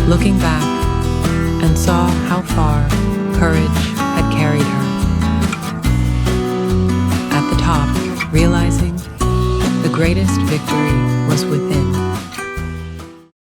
looking back, and saw how far courage had carried her. At the top, realizing the greatest victory was within.